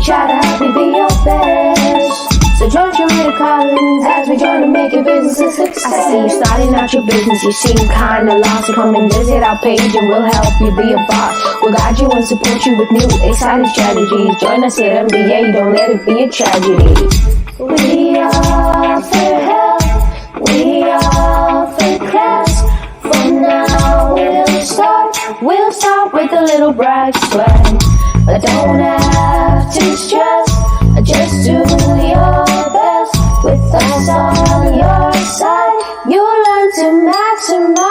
try to help you be your best. So join Sharita Collins as we join to make your business a success. I see you starting out your business, you seem kinda lost. So come and visit our page and we'll help you be a boss. We'll guide you and support you with new exciting strategies. Join us at MBA, don't let it be a tragedy. We offer help, we offer class. From now we'll start with a little bright sweat. But don't have to stress, just do your best. With us on your side, you'll learn to maximize.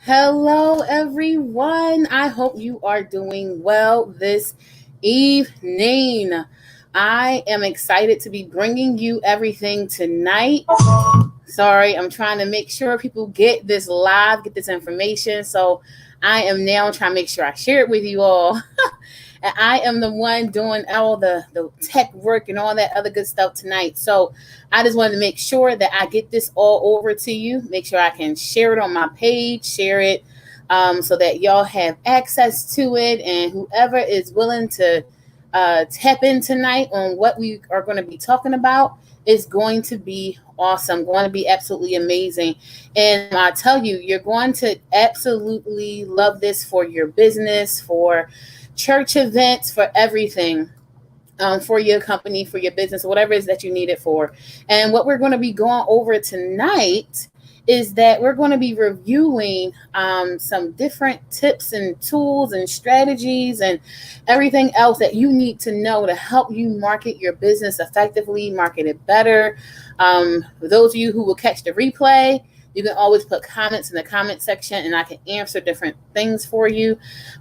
Hello, everyone. I hope you are doing well this evening. I am excited to be bringing you everything tonight. Sorry, I'm trying to make sure people get this live, get this information. So I am now trying to make sure I share it with you all. And I am the one doing all the tech work and all that other good stuff tonight. So I just wanted to make sure that I get this all over to you. Make sure I can share it on my page, share it so that y'all have access to it. And whoever is willing to tap in tonight on what we are going to be talking about is going to be awesome, going to be absolutely amazing. And I tell you, you're going to absolutely love this for your business, for church events, for everything, for your company, for your business, whatever it is that you need it for. And what we're going to be going over tonight is that we're going to be reviewing some different tips and tools and strategies and everything else that you need to know to help you market your business effectively, market it better. For those of you who will catch the replay, you can always put comments in the comment section and I can answer different things for you.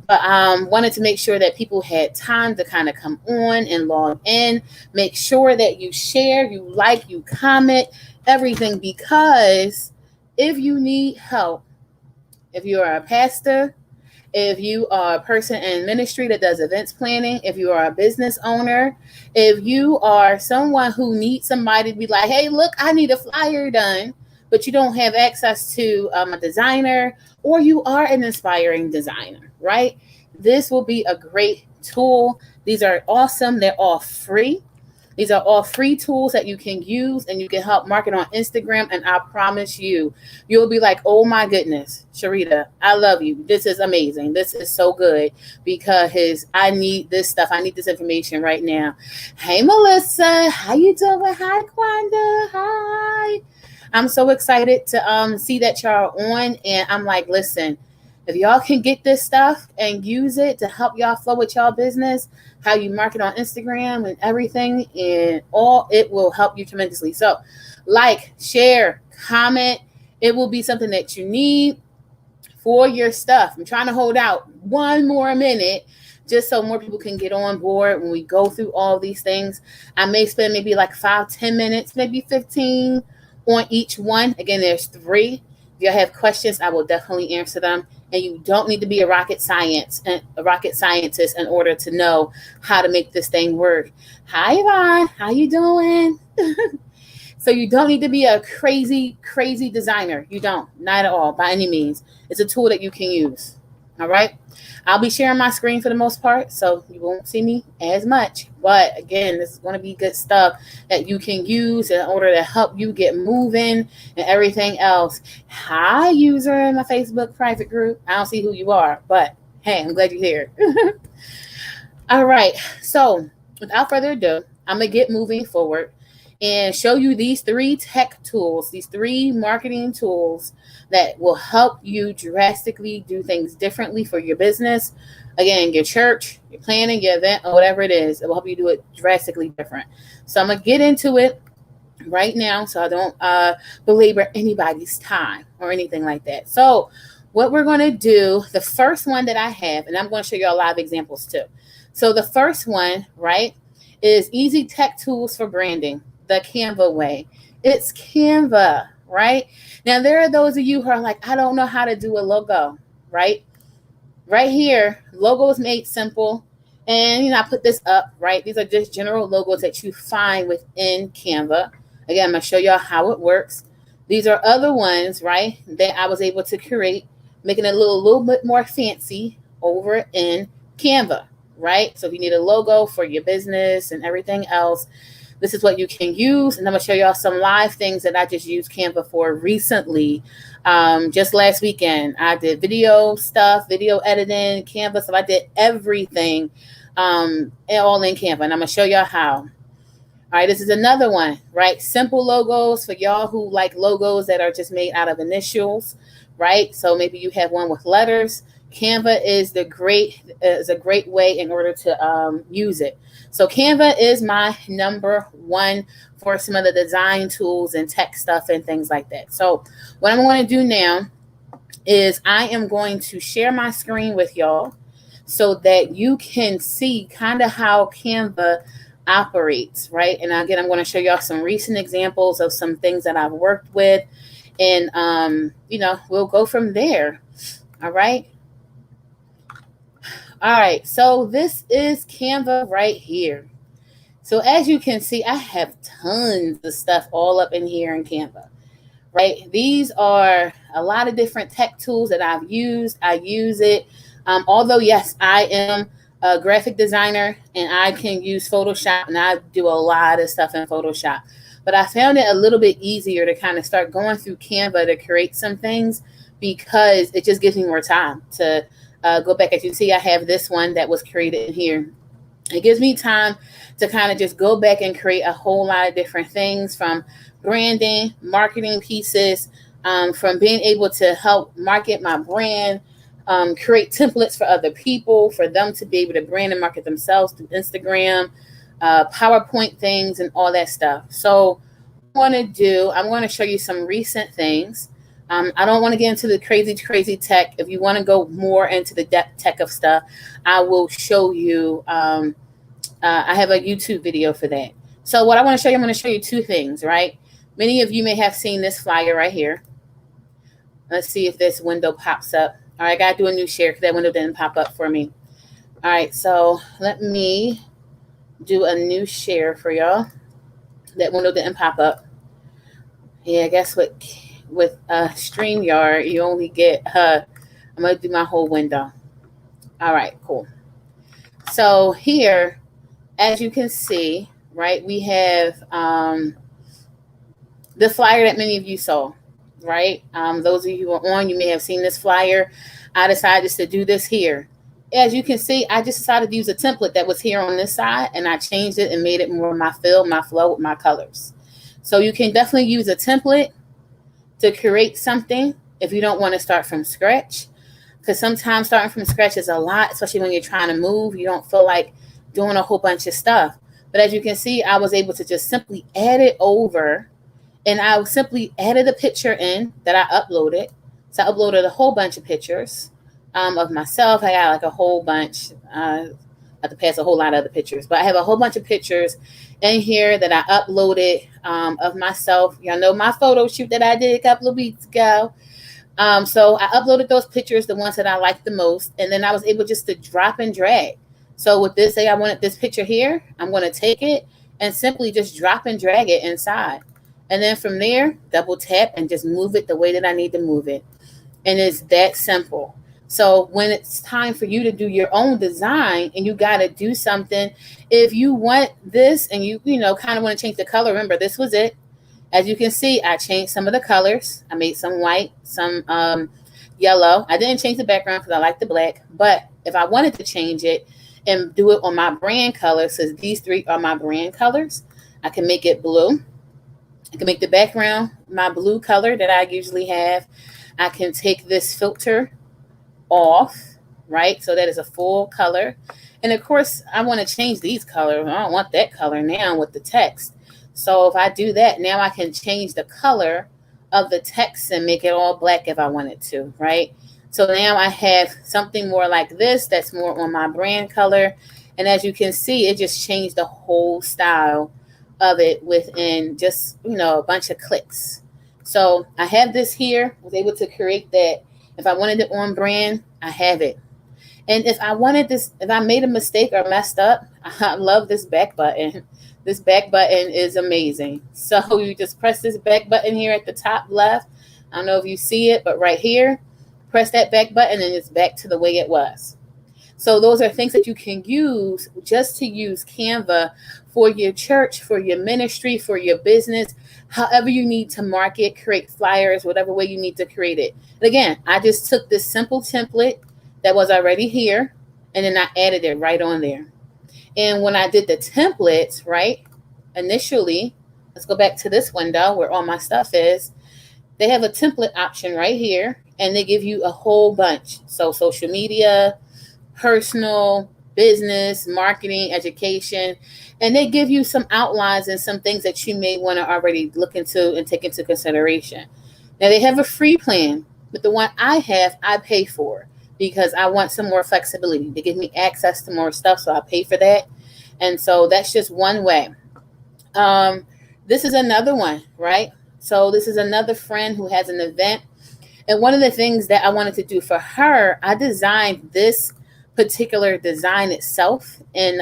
But wanted to make sure that people had time to kind of come on and log in. Make sure that you share, you like, you comment, everything, because if you need help, if you are a pastor, if you are a person in ministry that does events planning, if you are a business owner, if you are someone who needs somebody to be like, hey, look, I need a flyer done, but you don't have access to a designer, or you are an aspiring designer, right? This will be a great tool. These are awesome. They're all free. These are all free tools that you can use and you can help market on Instagram. And I promise you, you'll be like, oh my goodness, Sharita, I love you. This is amazing. This is so good because I need this stuff. I need this information right now. Hey, Melissa, how you doing? Hi, Quanda. Hi. I'm so excited to see that y'all are on. And I'm like, listen, if y'all can get this stuff and use it to help y'all flow with y'all business, how you market on Instagram and everything, and all, it will help you tremendously. So like, share, comment. It will be something that you need for your stuff. I'm trying to hold out one more minute just so more people can get on board when we go through all these things. I may spend maybe like 5-10 minutes, maybe 15 on each one. Again, there's 3. If you have questions, I will definitely answer them. And you don't need to be a rocket scientist in order to know how to make this thing work. Hi, Yvonne. How you doing? So you don't need to be a crazy designer. You don't. Not at all, by any means. It's a tool that you can use. All right? I'll be sharing my screen for the most part, so you won't see me as much. But again, this is going to be good stuff that you can use in order to help you get moving and everything else. Hi, user in my Facebook private group. I don't see who you are, but hey, I'm glad you're here. All right. So without further ado, I'm going to get moving forward and show you these 3 tech tools, these 3 marketing tools that will help you drastically do things differently for your business. Again, your church, your planning, your event, or whatever it is, it will help you do it drastically different. So I'm going to get into it right now so I don't belabor anybody's time or anything like that. So what we're going to do, the first one that I have, and I'm going to show you a lot of examples too. So the first one, right, is Easy Tech Tools for Branding, the Canva way. It's Canva, right? Now, there are those of you who are like, I don't know how to do a logo, right? Right here, logos made simple. And, I put this up, right? These are just general logos that you find within Canva. Again, I'm going to show y'all how it works. These are other ones, right, that I was able to create, making it a little bit more fancy over in Canva, right? So if you need a logo for your business and everything else, this is what you can use. And I'm going to show y'all some live things that I just used Canva for recently. Just last weekend, I did video stuff, video editing, Canva. So I did everything all in Canva. And I'm going to show y'all how. All right, this is another one, right? Simple logos for y'all who like logos that are just made out of initials, right? So maybe you have one with letters. Canva is a great way in order to use it. So Canva is my number one for some of the design tools and tech stuff and things like that. So what I'm going to do now is I am going to share my screen with y'all so that you can see kind of how Canva operates, right? And again, I'm going to show y'all some recent examples of some things that I've worked with, and we'll go from there. All right. So this is Canva right here. So as you can see, I have tons of stuff all up in here in Canva, right? These are a lot of different tech tools that I've used. I use it. Although, yes, I am a graphic designer and I can use Photoshop, and I do a lot of stuff in Photoshop. But I found it a little bit easier to kind of start going through Canva to create some things, because it just gives me more time to go back. As you see, I have this one that was created in here. It gives me time to kind of just go back and create a whole lot of different things, from branding, marketing pieces, from being able to help market my brand, create templates for other people, for them to be able to brand and market themselves through Instagram, PowerPoint things, and all that stuff. So what I'm going to show you some recent things. I don't want to get into the crazy tech. If you want to go more into the depth tech of stuff, I will show you. I have a YouTube video for that. So what I want to show you, I'm going to show you two things, right? Many of you may have seen this flyer right here. Let's see if this window pops up. All right, I got to do a new share because that window didn't pop up for me. All right, so let me do a new share for y'all. That window didn't pop up. Yeah, I guess with StreamYard, you only get, I'm going to do my whole window. All right, cool. So here, as you can see, right, we have the flyer that many of you saw, right? Those of you who are on, you may have seen this flyer. I decided just to do this here. As you can see, I just decided to use a template that was here on this side, and I changed it and made it more my feel, my flow with my colors. So you can definitely use a template to create something if you don't want to start from scratch, because sometimes starting from scratch is a lot, especially when you're trying to move. You don't feel like doing a whole bunch of stuff. But as you can see, I was able to just simply add it over, and I simply added a picture in that I uploaded. So I uploaded a whole bunch of pictures of myself. I got like a whole bunch. I have to pass a whole lot of other pictures, but I have a whole bunch of pictures in here that I uploaded of myself. Y'all know my photo shoot that I did a couple of weeks ago. So I uploaded those pictures, the ones that I liked the most, and then I was able just to drop and drag. So with this, say I wanted this picture here, I'm going to take it and simply just drop and drag it inside. And then from there, double tap and just move it the way that I need to move it. And it's that simple. So when it's time for you to do your own design and you got to do something, if you want this and you kind of want to change the color, remember, this was it. As you can see, I changed some of the colors. I made some white, some yellow. I didn't change the background because I like the black. But if I wanted to change it and do it on my brand colors, since these three are my brand colors, I can make it blue. I can make the background my blue color that I usually have. I can take this filter off, right? So that is a full color. And of course, I want to change these colors. I don't want that color now with the text. So if I do that, now I can change the color of the text and make it all black if I wanted to, right? So now I have something more like this that's more on my brand color. And as you can see, it just changed the whole style of it within just, a bunch of clicks. So I have this here. I was able to create that. If I wanted it on brand, I have it. And if I made a mistake or messed up, I love this back button. This back button is amazing. So you just press this back button here at the top left. I don't know if you see it, but right here, press that back button and it's back to the way it was. So those are things that you can use just to use Canva for your church, for your ministry, for your business, however you need to market, create flyers, whatever way you need to create it. And again, I just took this simple template that was already here, and then I added it right on there. And when I did the templates, right, initially, let's go back to this window where all my stuff is. They have a template option right here, and they give you a whole bunch. So social media, personal, business, marketing, education, and they give you some outlines and some things that you may want to already look into and take into consideration. Now they have a free plan, but the one I have, I pay for because I want some more flexibility. They give me access to more stuff, so I pay for that. And so that's just one way. This is another one, right? So this is another friend who has an event. And one of the things that I wanted to do for her, I designed this particular design itself in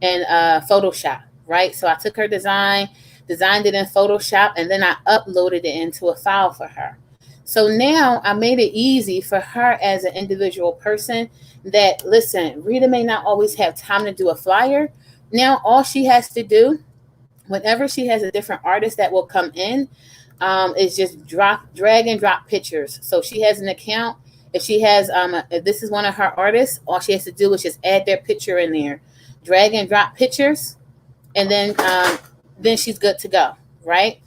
Photoshop, right? So I took her design, designed it in Photoshop, and then I uploaded it into a file for her. So now I made it easy for her as an individual person that, listen, Rita may not always have time to do a flyer. Now all she has to do, whenever she has a different artist that will come in, is just drag and drop pictures. So she has an account. If she has, if this is one of her artists, all she has to do is just add their picture in there, drag and drop pictures, and then she's good to go, right?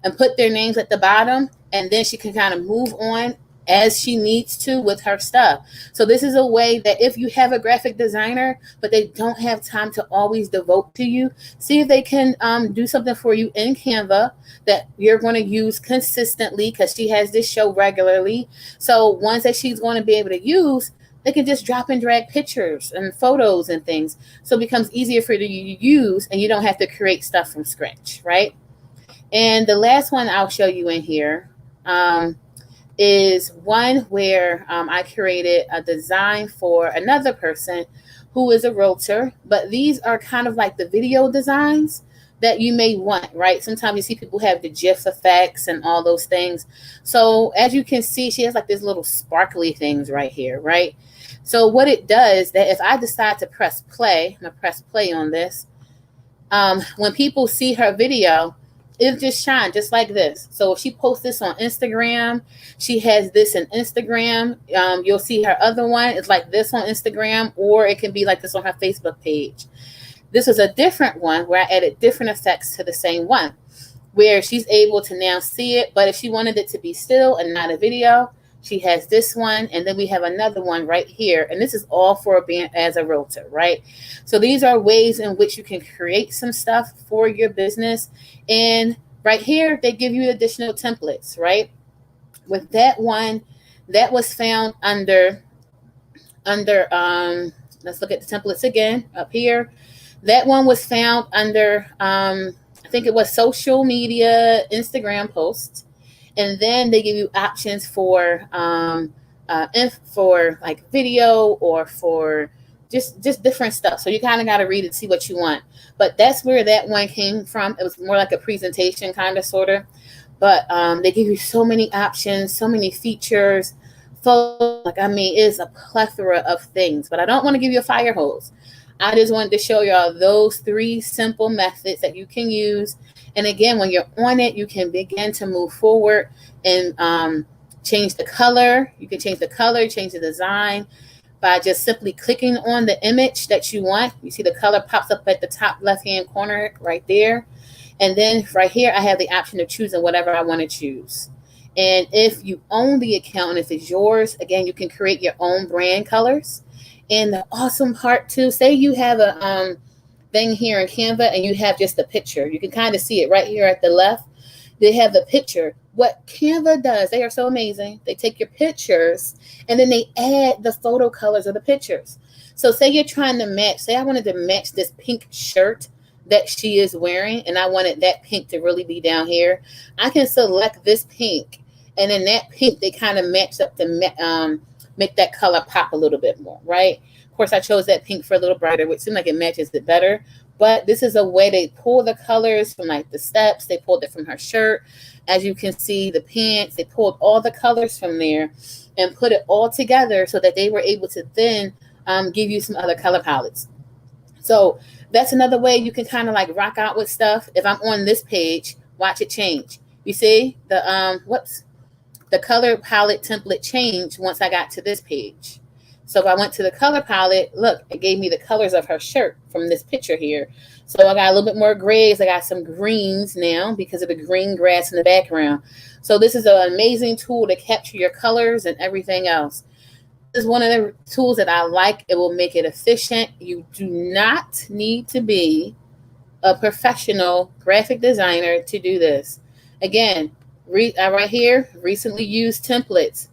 And put their names at the bottom, and then she can kind of move on as she needs to with her stuff. So this is a way that if you have a graphic designer, but they don't have time to always devote to you, see if they can do something for you in Canva that you're going to use consistently, because she has this show regularly. So ones that she's going to be able to use, they can just drop and drag pictures and photos and things. So it becomes easier for you to use, and you don't have to create stuff from scratch, right? And the last one I'll show you in here is one where I created a design for another person who is a realtor, but these are kind of like the video designs that you may want, right? Sometimes you see people have the GIF effects and all those things. So as you can see, she has like these little sparkly things right here, right? So what it does, that if I decide to press play, I'm gonna press play on this, when people see her video, it just shine just like this. So if she posts this on Instagram, she has this in Instagram. You'll see her other one. It's like this on Instagram, or it can be like this on her Facebook page. This is a different one where I added different effects to the same one, where she's able to now see it. But if she wanted it to be still and not a video, she has this one. And then we have another one right here. And this is all for being as a realtor, right? So these are ways in which you can create some stuff for your business. And right here, they give you additional templates, right? With that one, that was found under let's look at the templates again up here. That one was found under, I think it was social media, Instagram posts. And then they give you options for like video or for just different stuff. So you kind of got to read and see what you want. But that's where that one came from. It was more like a presentation kind of sort of. But they give you so many options, so many features. Like, I mean, it's a plethora of things. But I don't want to give you a fire hose. I just wanted to show y'all those 3 simple methods that you can use. And again, when you're on it, you can begin to move forward and change the color. You can change the color, change the design by just simply clicking on the image that you want. You see the color pops up at the top left-hand corner right there. And then right here, I have the option of choosing whatever I want to choose. And if you own the account, if it's yours, again, you can create your own brand colors. And the awesome part too, say you have a thing here in Canva and you have just a picture. You can kind of see it right here at the left. They have the picture. What Canva does, they are so amazing. They take your pictures and then they add the photo colors of the pictures. So say you're trying to match, say I wanted to match this pink shirt that she is wearing, and I wanted that pink to really be down here. I can select this pink, and then that pink, they kind of match up the make that color pop a little bit more, right? Of course, I chose that pink for a little brighter, which seemed like it matches it better. But this is a way they pull the colors from like the steps. They pulled it from her shirt. As you can see, the pants, they pulled all the colors from there and put it all together so that they were able to then give you some other color palettes. So that's another way you can kind of like rock out with stuff. If I'm on this page, watch it change. You see the color palette template changed once I got to this page. So if I went to the color palette, look, it gave me the colors of her shirt from this picture here. So I got a little bit more grays. I got some greens now because of the green grass in the background. So this is an amazing tool to capture your colors and everything else. This is one of the tools that I like. It will make it efficient. You do not need to be a professional graphic designer to do this. Again, right here, recently used templates.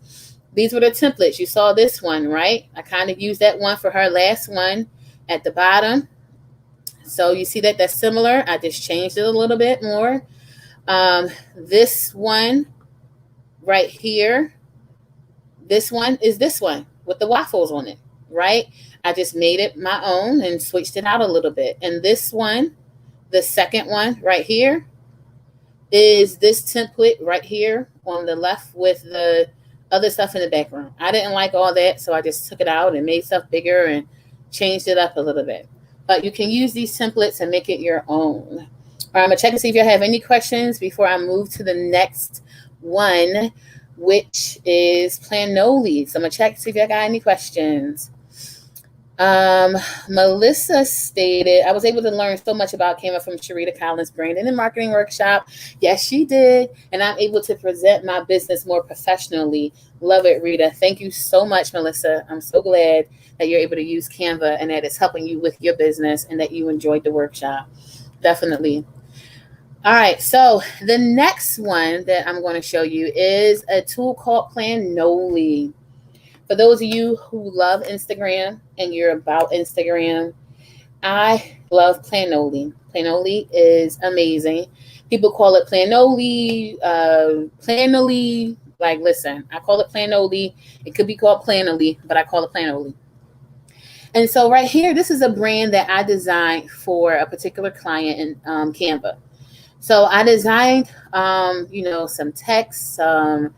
These were the templates. You saw this one, right? I kind of used that one for her last one at the bottom. So you see that that's similar. I just changed it a little bit more. This one right here, this one is this one with the waffles on it, right? I just made it my own and switched it out a little bit. And this one, the second one right here, is this template right here on the left with the other stuff in the background. I didn't like all that, so I just took it out and made stuff bigger and changed it up a little bit. But you can use these templates and make it your own. All right, I'm going to check and see if you have any questions before I move to the next one, which is Planoly. So I'm going to check to see if you got any questions. Melissa stated, I was able to learn so much about Canva from Sharita Collins' branding and marketing workshop. Yes, she did. And I'm able to present my business more professionally. Love it, Rita. Thank you so much, Melissa. I'm so glad that you're able to use Canva and that it's helping you with your business and that you enjoyed the workshop. Definitely. All right, so the next one that I'm going to show you is a tool called Planoly. For those of you who love Instagram and you're about Instagram, I love Planoly. Planoly is amazing. People call it Planoly, Planoly. Like, listen, I call it Planoly. It could be called Planoly, but I call it Planoly. And so right here, this is a brand that I designed for a particular client in Canva. So I designed, some text, I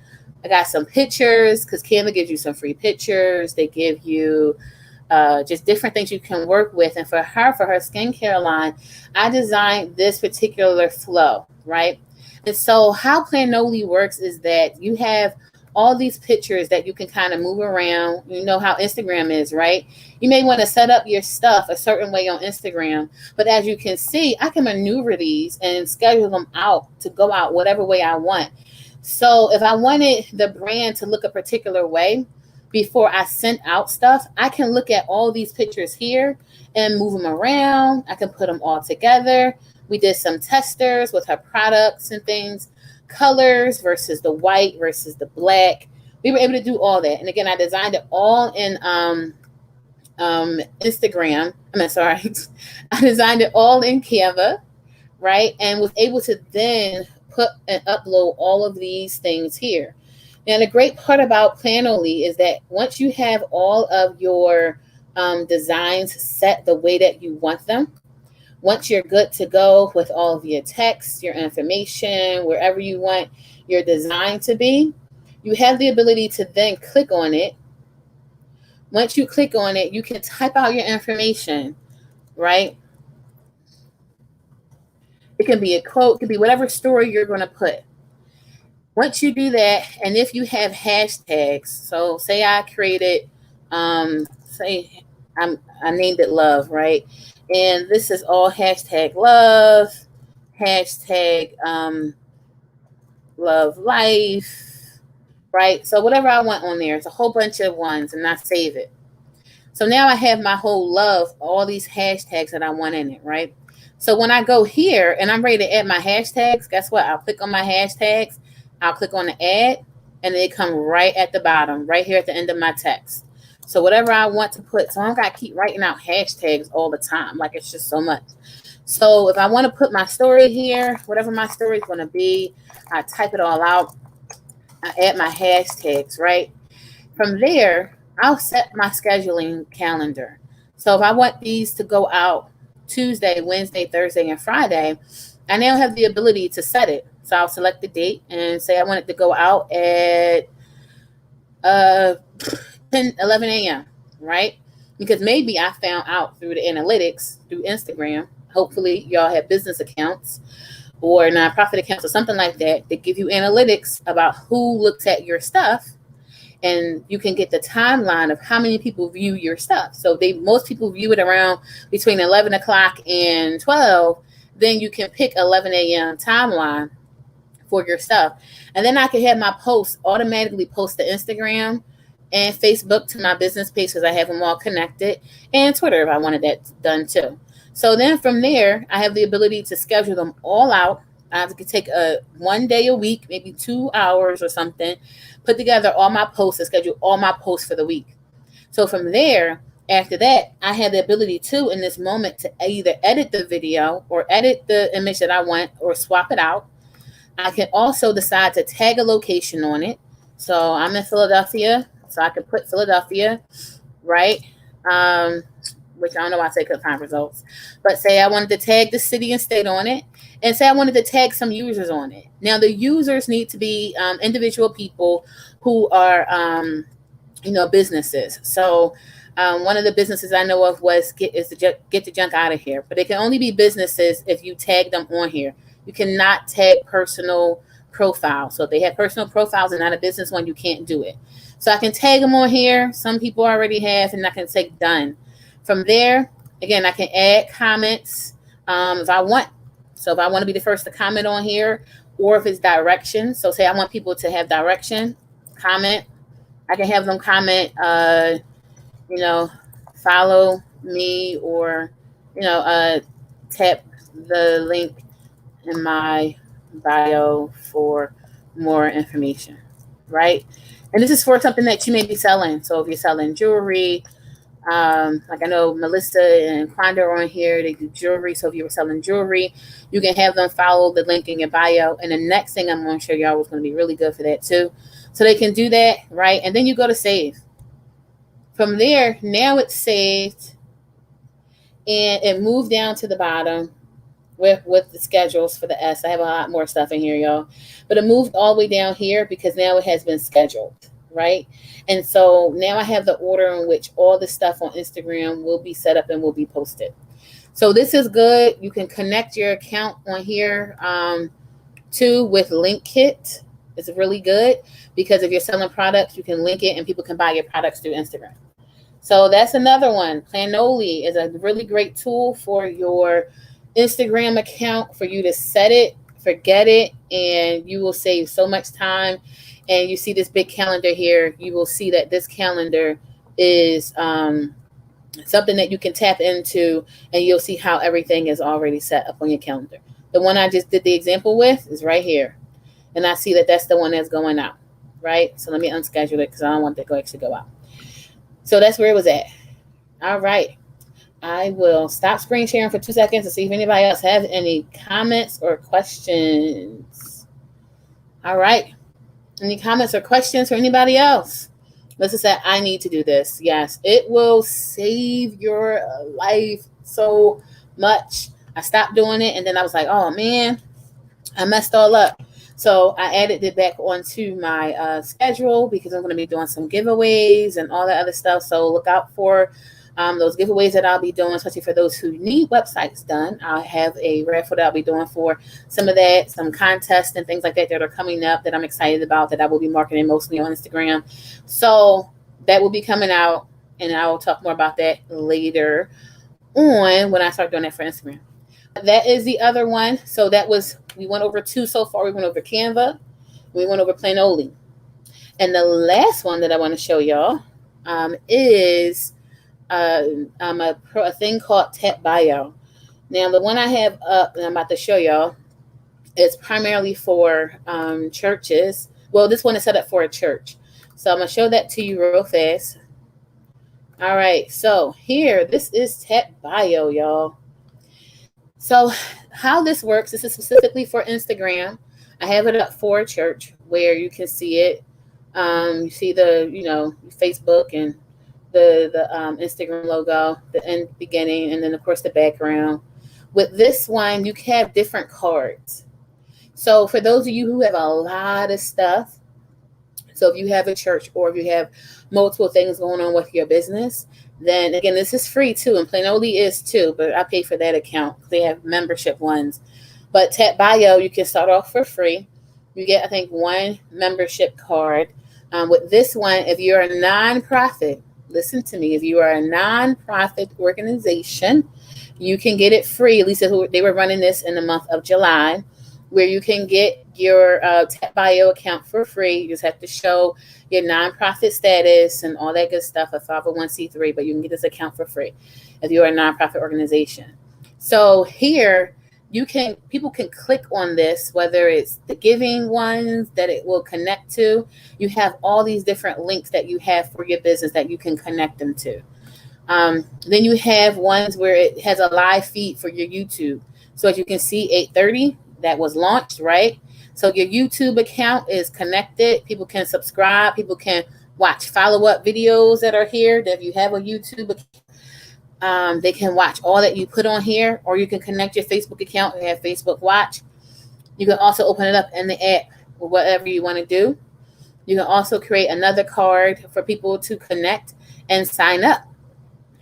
got some pictures because Canva gives you some free pictures. They give you just different things you can work with. And for her skincare line, I designed this particular flow, right? And so how Planoly works is that you have all these pictures that you can kind of move around. You know how Instagram is, right? You may want to set up your stuff a certain way on Instagram. But as you can see, I can maneuver these and schedule them out to go out whatever way I want. So if I wanted the brand to look a particular way before I sent out stuff, I can look at all these pictures here and move them around. I can put them all together. We did some testers with her products and things, colors versus the white versus the black. We were able to do all that. And again, I designed it all in Instagram. I designed it all in Canva, right? And was able to then put and upload all of these things here. Now, the great part about Planoly is that once you have all of your designs set the way that you want them, once you're good to go with all of your text, your information, wherever you want your design to be, you have the ability to then click on it. Once you click on it, you can type out your information, right? It can be a quote, it can be whatever story you're going to put. Once you do that, and if you have hashtags, so say I created, I named it love, right? And this is all hashtag love, hashtag love life, right? So whatever I want on there, it's a whole bunch of ones, and I save it. So now I have my whole love, all these hashtags that I want in it, right? So when I go here and I'm ready to add my hashtags, guess what? I'll click on my hashtags. I'll click on the add, and they come right at the bottom, right here at the end of my text. So whatever I want to put, so I don't got to keep writing out hashtags all the time. Like, it's just so much. So if I want to put my story here, whatever my story is going to be, I type it all out. I add my hashtags, right? From there, I'll set my scheduling calendar. So if I want these to go out Tuesday, Wednesday, Thursday, and Friday, I now have the ability to set it. So I'll select the date and say I want it to go out at uh 11 a.m., right? Because maybe I found out through the analytics through Instagram. Hopefully, y'all have business accounts or nonprofit accounts or something like that that give you analytics about who looks at your stuff, and you can get the timeline of how many people view your stuff. So most people view it around between 11 o'clock and 12. Then you can pick 11 a.m. timeline for your stuff. And then I can have my posts automatically post to Instagram and Facebook to my business page because I have them all connected, and Twitter if I wanted that done too. So then from there, I have the ability to schedule them all out. I have to take a 1 day a week, maybe 2 hours or something, put together all my posts and schedule all my posts for the week. So from there, after that, I have the ability to, in this moment, to either edit the video or edit the image that I want or swap it out. I can also decide to tag a location on it. So I'm in Philadelphia, so I can put Philadelphia, right? Which I don't know why I say couldn't find results. But say I wanted to tag the city and state on it, and say I wanted to tag some users on it. Now, the users need to be individual people who are, businesses. So one of the businesses I know of was Get the Junk Out of Here. But it can only be businesses if you tag them on here. You cannot tag personal profiles. So if they have personal profiles and not a business one, you can't do it. So I can tag them on here. Some people already have, and I can say done. From there, again, I can add comments if I want. So if I want to be the first to comment on here, or if it's direction. So say I want people to have direction, comment. I can have them comment, follow me, or, tap the link in my bio for more information, right? And this is for something that you may be selling. So if you're selling jewelry, like I know Melissa and Quanda are on here, they do jewelry. So if you were selling jewelry, you can have them follow the link in your bio. And the next thing I'm going to show y'all is going to be really good for that too. So they can do that, right? And then you go to save. From there, now it's saved, and it moved down to the bottom with the schedules for the S. I have a lot more stuff in here, y'all. But it moved all the way down here because now it has been scheduled, right? And so now I have the order in which all the stuff on Instagram will be set up and will be posted. So this is good. You can connect your account on here too with LinkKit. It's really good because if you're selling products, you can link it and people can buy your products through Instagram. So that's another one. Planoly is a really great tool for your Instagram account for you to set it, forget it, and you will save so much time. And you see this big calendar here. You will see that this calendar is something that you can tap into, and you'll see how everything is already set up on your calendar. The one I just did the example with is right here. And I see that that's the one that's going out, right? So let me unschedule it because I don't want that to actually go out. So that's where it was at. All right. I will stop screen sharing for 2 seconds to see if anybody else has any comments or questions. All right. Any comments or questions for anybody else? Melissa said, I need to do this. Yes, it will save your life so much. I stopped doing it, and then I was like, oh, man, I messed all up. So I added it back onto my schedule because I'm going to be doing some giveaways and all that other stuff. So look out for those giveaways that I'll be doing, especially for those who need websites done. I'll have a raffle that I'll be doing for some of that, some contests and things like that are coming up that I'm excited about, that I will be marketing mostly on Instagram. So that will be coming out, and I will talk more about that later on when I start doing that for Instagram. That is the other one. So that was, we went over 2 so far. We went over Canva. We went over Planoly. And the last one that I want to show y'all is a thing called Tap Bio. Now, the one I have up and I'm about to show y'all is primarily for churches. Well, this one is set up for a church. So I'm going to show that to you real fast. All right. So here, this is Tap Bio, y'all. So how this works, this is specifically for Instagram. I have it up for a church where you can see it. You see the, Facebook and the Instagram logo, the end beginning, and then of course the background. With this one, you can have different cards. So for those of you who have a lot of stuff, so if you have a church or if you have multiple things going on with your business, then again, this is free too, and Planoly is too, but I pay for that account. They have membership ones. But Tap Bio, you can start off for free. You get, I think, one membership card. With this one, if you're a nonprofit, listen to me, if you are a nonprofit organization, you can get it free. At least they were running this in the month of July, where you can get your Tap Bio account for free. You just have to show your nonprofit status and all that good stuff, a 501c3, but you can get this account for free if you're a nonprofit organization. So here, people can click on this, whether it's the giving ones that it will connect to. You have all these different links that you have for your business that you can connect them to. Then you have ones where it has a live feed for your YouTube. So as you can see, 8:30, that was launched, right? So your YouTube account is connected. People can subscribe. People can watch follow-up videos that are here. That if you have a YouTube account, they can watch all that you put on here, or you can connect your Facebook account and have Facebook Watch. You can also open it up in the app or whatever you want to do. You can also create another card for people to connect and sign up,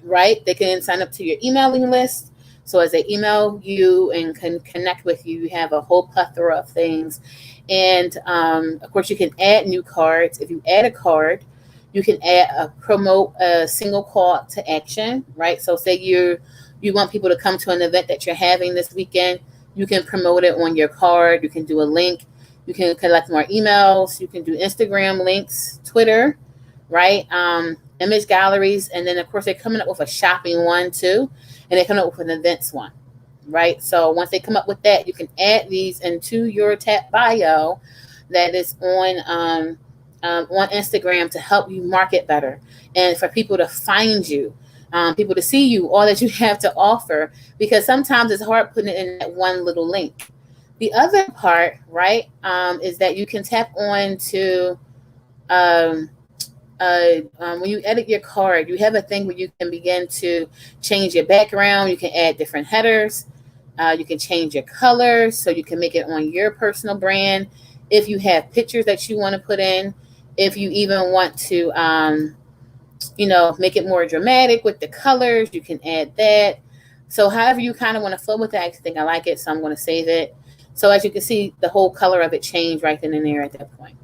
right? They can sign up to your emailing list. So as they email you and can connect with you, you have a whole plethora of things. And of course, you can add new cards. If you add a card, you can promote a single call to action, right? So say you want people to come to an event that you're having this weekend, you can promote it on your card. You can do a link. You can collect more emails. You can do Instagram links, Twitter, right? Image galleries. And then, of course, they're coming up with a shopping one, too. And they're coming up with an events one, right? So once they come up with that, you can add these into your Tap Bio that is on Instagram to help you market better and for people to find you, people to see you, all that you have to offer, because sometimes it's hard putting it in that one little link. The other part, right, is that you can tap on to when you edit your card, you have a thing where you can begin to change your background. You can add different headers. You can change your colors so you can make it on your personal brand. If you have pictures that you want to put in, if you even want to, make it more dramatic with the colors, you can add that. So however you kind of want to flow with that, I think I like it, so I'm going to save it. So as you can see, the whole color of it changed right then and there at that point.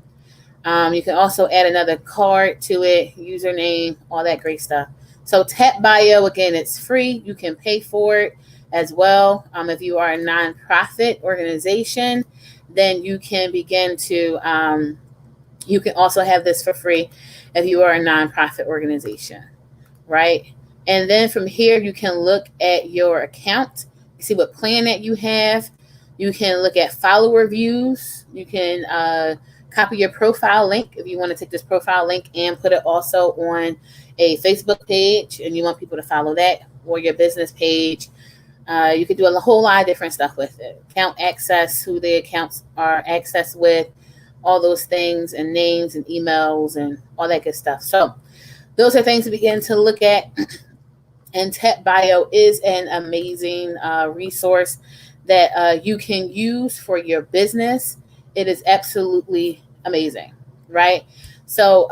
You can also add another card to it, username, all that great stuff. So Tap Bio, again, it's free. You can pay for it as well. If you are a nonprofit organization, then you can begin to, you can also have this for free if you are a nonprofit organization, right? And then from here, you can look at your account, see what plan that you have. You can look at follower views. You can copy your profile link if you want to take this profile link and put it also on a Facebook page and you want people to follow that, or your business page. You can do a whole lot of different stuff with it. Account access, who the accounts are accessed with, all those things, and names and emails and all that good stuff. So those are things to begin to look at. And Tap Bio is an amazing resource that you can use for your business. It is absolutely amazing, right? So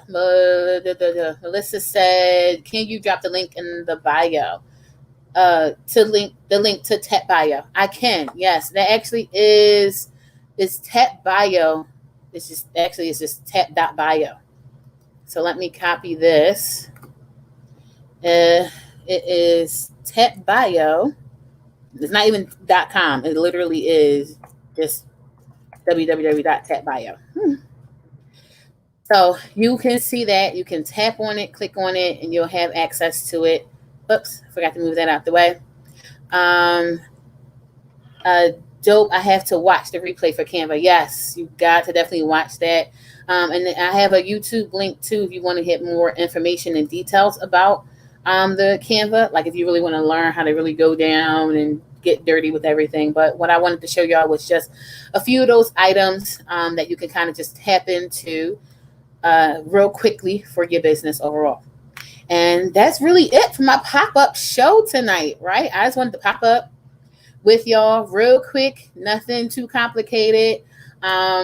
Melissa said, can you drop the link in the bio to the link to Tap Bio? I can, yes. That actually is Tap Bio. It's just tap.bio. So let me copy this. It is Tap Bio. It's not even .com. It literally is just www.tapbio. So you can see that. You can tap on it, click on it, and you'll have access to it. Oops, forgot to move that out the way. Dope, I have to watch the replay for Canva. Yes, you got to definitely watch that. And I have a YouTube link too if you want to get more information and details about the Canva. Like if you really want to learn how to really go down and get dirty with everything. But what I wanted to show y'all was just a few of those items that you can kind of just tap into real quickly for your business overall. And that's really it for my pop-up show tonight, right? I just wanted to pop up with y'all real quick, nothing too complicated.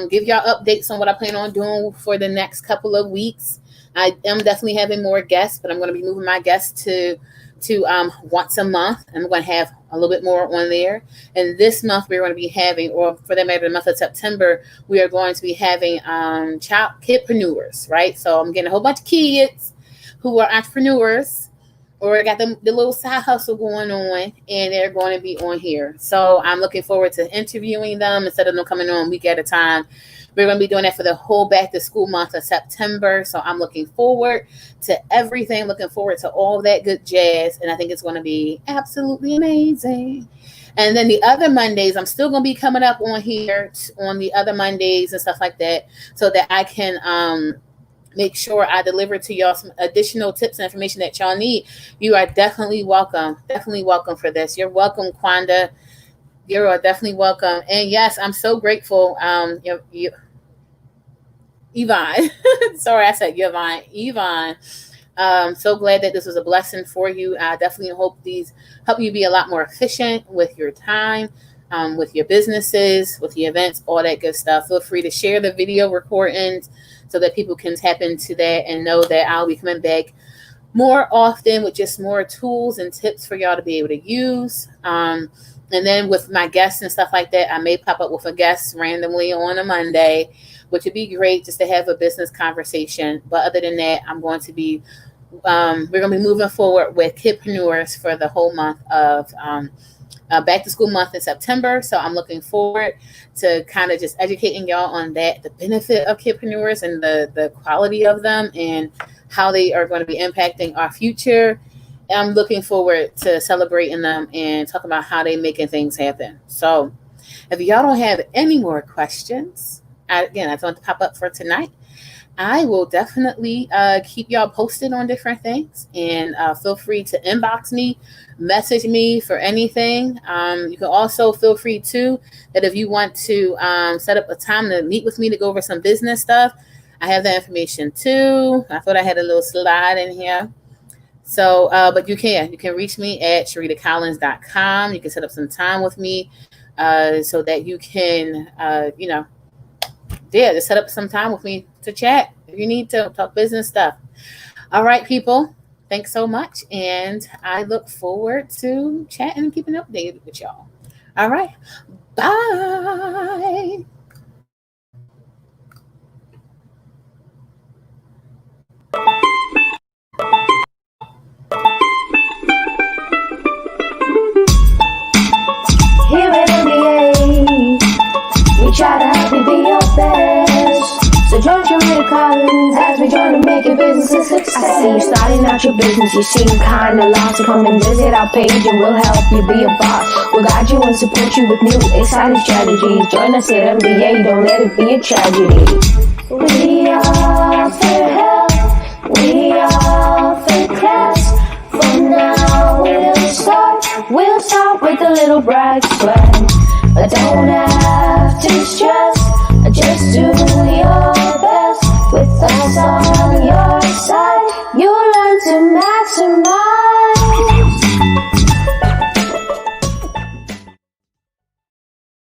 Give y'all updates on what I plan on doing for the next couple of weeks. I am definitely having more guests, but I'm going to be moving my guests to once a month. I'm going to have a little bit more on there. And this month we're going to be having, or for that matter, the month of September, we are going to be having kidpreneurs, right? So I'm getting a whole bunch of kids who are entrepreneurs or got the little side hustle going on, and they're going to be on here. So I'm looking forward to interviewing them instead of them coming on a week at a time. We're going to be doing that for the whole back to school month of September. So I'm looking forward to everything, looking forward to all that good jazz. And I think it's going to be absolutely amazing. And then the other Mondays, I'm still going to be coming up on here on the other Mondays and stuff like that so that I can make sure I deliver to y'all some additional tips and information that y'all need. You are definitely welcome. Definitely welcome for this. You're welcome, Quanda. You are definitely welcome. And yes, I'm so grateful. Yvonne. Sorry, I said Yvonne. Yvonne. So glad that this was a blessing for you. I definitely hope these help you be a lot more efficient with your time, with your businesses, with your events, all that good stuff. Feel free to share the video recordings so that people can tap into that and know that I'll be coming back more often with just more tools and tips for y'all to be able to use. And then with my guests and stuff like that, I may pop up with a guest randomly on a Monday, which would be great just to have a business conversation. But other than that, I'm going to be, we're going to be moving forward with kidpreneurs for the whole month of back to school month in September. So I'm looking forward to kind of just educating y'all on that, the benefit of kidpreneurs and the quality of them and how they are going to be impacting our future. I'm looking forward to celebrating them and talking about how they're making things happen. So if y'all don't have any more questions, I just want to pop up for tonight. I will definitely keep y'all posted on different things, and feel free to inbox me, message me for anything. You can also feel free too that if you want to set up a time to meet with me to go over some business stuff, I have that information too. I thought I had a little slide in here. So, but you can reach me at SharitaCollins.com. You can set up some time with me so that you can, just set up some time with me to chat if you need to talk business stuff. All right, people. Thanks so much. And I look forward to chatting and keeping updated with y'all. All right. Bye. Here at MBA, we try to help you be your best. So join Sharita Collins as we join to make your business a success. I see you starting out your business, you seem kinda lost. So come and visit our page and we'll help you be a boss. We'll guide you and support you with new exciting strategies. Join us at MBA, don't let it be a tragedy. We offer help, we offer class. For now we'll start with a little bright sweat. But don't have to stress, just do your